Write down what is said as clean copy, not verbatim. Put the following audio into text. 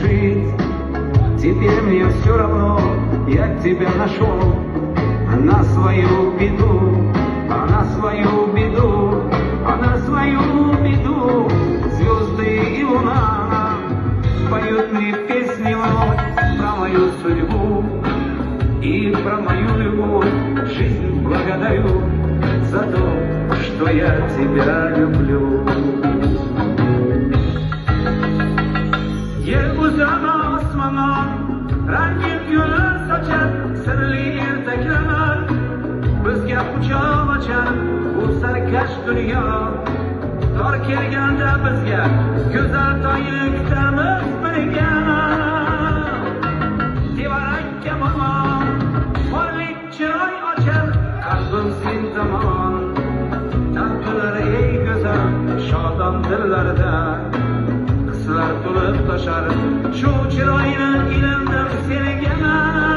жить. Теперь мне все равно, я тебя нашел. На свою беду, на свою беду, на свою беду. Звезды и луна поют мне песни вновь про мою судьбу и про мою любовь. Жизнь благодарю за то, что я тебя люблю. Yer uzamas osmondan rangin gullar sochar, sirli ertaklar bizga quchoq ochar. Bu sarkash dunyo tor kelganda bizga go'zal tongni kutamiz birga. Tevarakka bormon porlik chiroy ochar, qalbim sen tomon tanqilar ey go'zal shodon dillarda. Hislar to'lib toshar shu chiroyni ilindim senga.